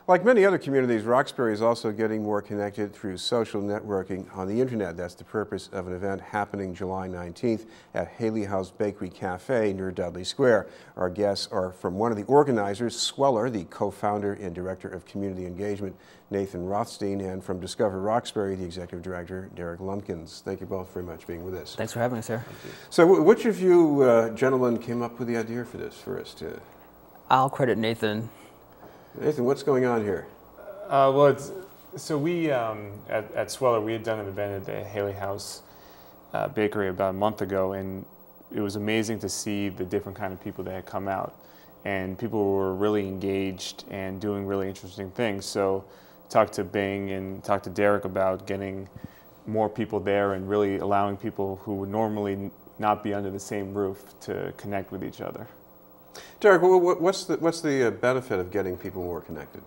Like many other communities, Roxbury is also getting more connected through social networking on the internet. That's the purpose of an event happening July 19th at Haley House Bakery Cafe near Dudley Square. Our guests are from one of the organizers, Swellr, the co-founder and director of community engagement, Nathan Rothstein, and from Discover Roxbury, the executive director, Derek Lumpkins. Thank you both very much for being with us. Thanks for having us here. So which of you gentlemen came up with the idea for this for us to? I'll credit Nathan. Nathan, what's going on here? So we at Swellr, we had done an event at the Haley House Bakery about a month ago, and it was amazing to see the different kind of people that had come out, and people were really engaged and doing really interesting things. So talked to Bing and talked to Derek about getting more people there and really allowing people who would normally not be under the same roof to connect with each other. Derek, what's the benefit of getting people more connected?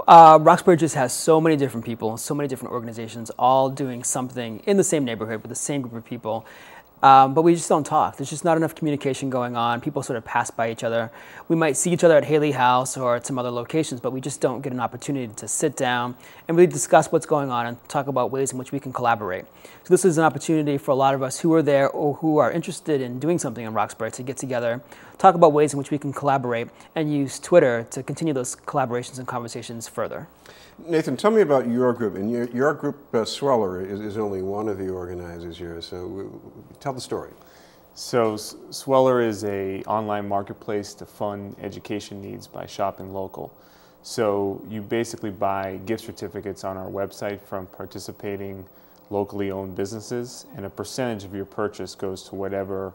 Roxbury just has so many different people, so many different organizations, all doing something in the same neighborhood with the same group of people. But we just don't talk. There's just not enough communication going on. People sort of pass by each other. We might see each other at Haley House or at some other locations, but we just don't get an opportunity to sit down and really discuss what's going on and talk about ways in which we can collaborate. So this is an opportunity for a lot of us who are there or who are interested in doing something in Roxbury to get together, talk about ways in which we can collaborate, and use Twitter to continue those collaborations and conversations further. Nathan, tell me about your group. And your group, Swellr, is only one of the organizers here. So tell the story. So Swellr is an online marketplace to fund education needs by shopping local. So you basically buy gift certificates on our website from participating locally owned businesses, and a percentage of your purchase goes to whatever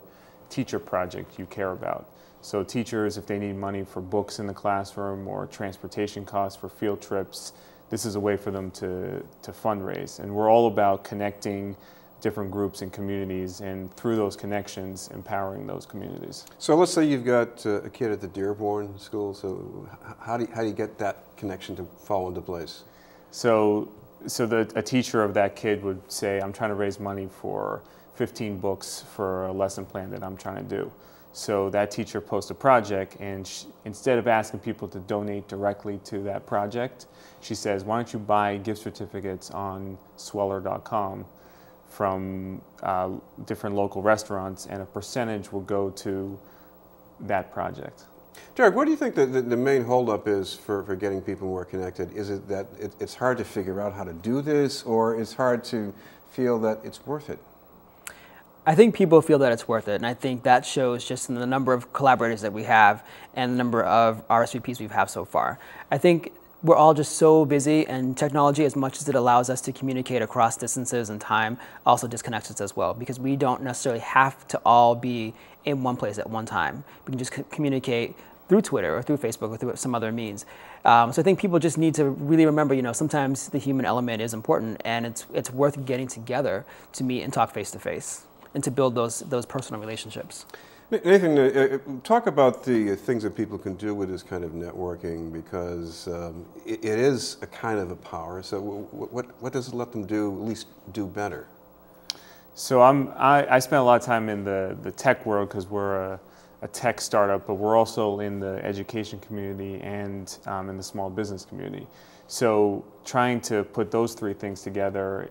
teacher project you care about. So teachers, if they need money for books in the classroom or transportation costs for field trips, this is a way for them to fundraise. And we're all about connecting different groups and communities, and through those connections, empowering those communities. So let's say you've got a kid at the Dearborn School. So how do you get that connection to fall into place? So a teacher of that kid would say, I'm trying to raise money for 15 books for a lesson plan that I'm trying to do. So that teacher posts a project, and instead of asking people to donate directly to that project, she says, why don't you buy gift certificates on Swellr.com from different local restaurants, and a percentage will go to that project. Derek, what do you think the main holdup is for getting people more connected? Is it that it's hard to figure out how to do this, or it's hard to feel that it's worth it? I think people feel that it's worth it, and I think that shows just in the number of collaborators that we have and the number of RSVPs we've had so far. I think we're all just so busy, and technology, as much as it allows us to communicate across distances and time, also disconnects us as well, because we don't necessarily have to all be in one place at one time. We can just communicate through Twitter or through Facebook or through some other means. So I think people just need to really remember, sometimes the human element is important, and it's worth getting together to meet and talk face to face and to build those personal relationships. Nathan, talk about the things that people can do with this kind of networking, because it is a kind of a power. So what does it let them do, at least do better? So I spend a lot of time in the tech world, because we're a tech startup, but we're also in the education community and in the small business community. So trying to put those three things together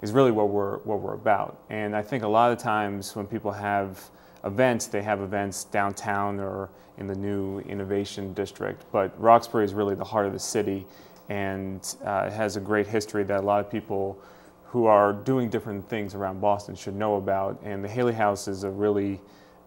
is really what we're about. And I think a lot of times when people have events, they have events downtown or in the new innovation district, but Roxbury is really the heart of the city, and it has a great history that a lot of people who are doing different things around Boston should know about. And the Haley House is a really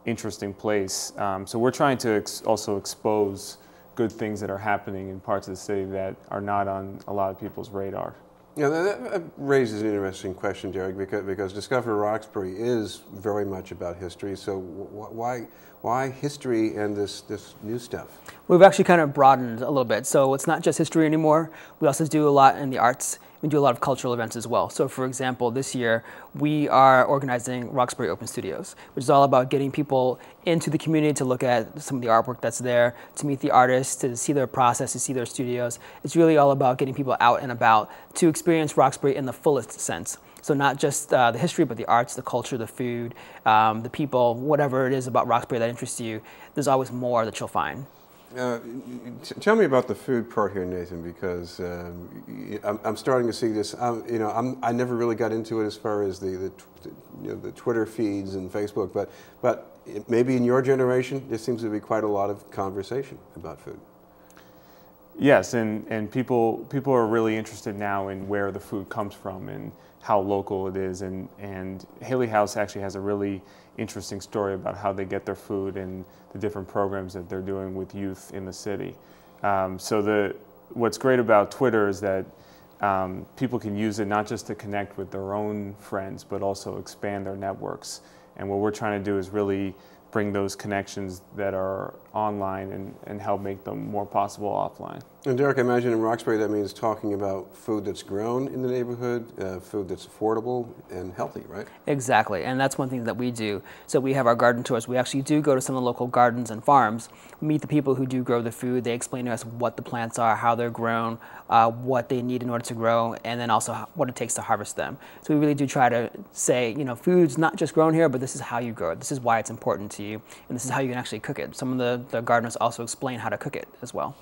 interesting place. So we're trying to also expose good things that are happening in parts of the city that are not on a lot of people's radar. Yeah, that raises an interesting question, Derek, because Discover Roxbury is very much about history. So why history and this new stuff? We've actually kind of broadened a little bit. So it's not just history anymore. We also do a lot in the arts. We do a lot of cultural events as well. So for example, this year we are organizing Roxbury Open Studios, which is all about getting people into the community to look at some of the artwork that's there, to meet the artists, to see their process, to see their studios. It's really all about getting people out and about to experience Roxbury in the fullest sense. So not just the history, but the arts, the culture, the food, the people, whatever it is about Roxbury that interests you, there's always more that you'll find. Tell me about the food part here, Nathan, because I'm starting to see this. I never really got into it as far as the Twitter feeds and Facebook, but maybe in your generation, there seems to be quite a lot of conversation about food. Yes, and people are really interested now in where the food comes from and how local it is, and Haley House actually has a really interesting story about how they get their food and the different programs that they're doing with youth in the city. What's great about Twitter is that people can use it not just to connect with their own friends, but also expand their networks. And what we're trying to do is really bring those connections that are online and help make them more possible offline. And Derek, I imagine in Roxbury that means talking about food that's grown in the neighborhood, food that's affordable and healthy, right? Exactly, and that's one thing that we do. So we have our garden tours. We actually do go to some of the local gardens and farms, meet the people who do grow the food. They explain to us what the plants are, how they're grown, what they need in order to grow, and then also what it takes to harvest them. So we really do try to say, food's not just grown here, but this is how you grow it. This is why it's important to you, and this is how you can actually cook it. Some of the gardeners also explain how to cook it as well.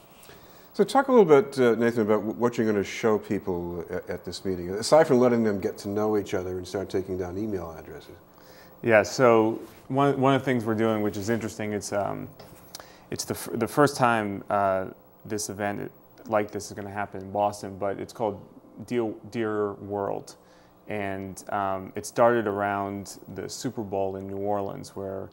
So talk a little bit, Nathan, about what you're going to show people at this meeting, aside from letting them get to know each other and start taking down email addresses. Yeah, so one of the things we're doing, which is interesting, it's the first time this event like this is going to happen in Boston, but it's called Dear World. And it started around the Super Bowl in New Orleans, where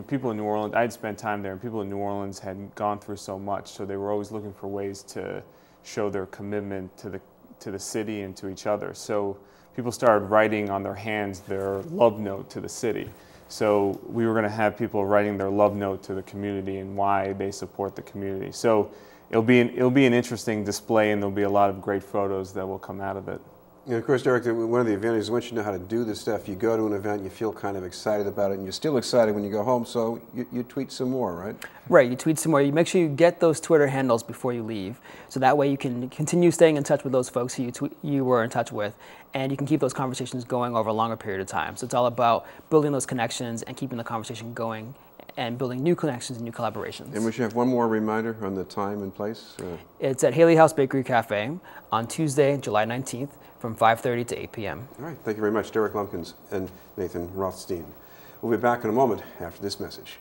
people in New Orleans, I had spent time there, and people in New Orleans had gone through so much, so they were always looking for ways to show their commitment to the city and to each other. So people started writing on their hands their love note to the city. So we were going to have people writing their love note to the community and why they support the community. So it'll be an interesting display, and there'll be a lot of great photos that will come out of it. And of course, Derek, one of the advantages, once you know how to do this stuff, you go to an event, you feel kind of excited about it, and you're still excited when you go home, so you tweet some more, right? Right, you tweet some more. You make sure you get those Twitter handles before you leave, so that way you can continue staying in touch with those folks who you were in touch with, and you can keep those conversations going over a longer period of time. So it's all about building those connections and keeping the conversation going and building new connections and new collaborations. And we should have one more reminder on the time and place. It's at Haley House Bakery Cafe on Tuesday, July 19th from 5:30 to 8 p.m. All right, thank you very much, Derek Lumpkins and Nathan Rothstein. We'll be back in a moment after this message.